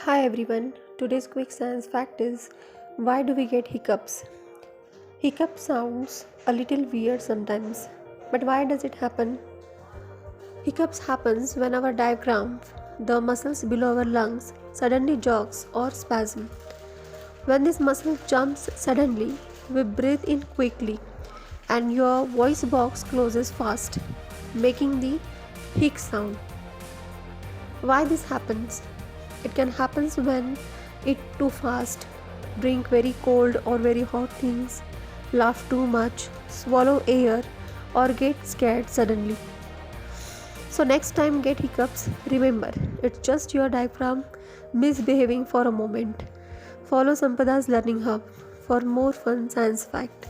Hi everyone, today's quick science fact is why do we get hiccups? Hiccup sounds a little weird sometimes, but why does it happen? Hiccups happens when our diaphragm, the muscles below our lungs, suddenly jogs or spasm. When this muscle jumps suddenly, we breathe in quickly and your voice box closes fast, making the hic sound. Why this happens? It can happen when eat too fast, drink very cold or very hot things, laugh too much, swallow air, or get scared suddenly. So next time get hiccups, remember it's just your diaphragm misbehaving for a moment. Follow Sampada's Learning Hub for more fun science fact.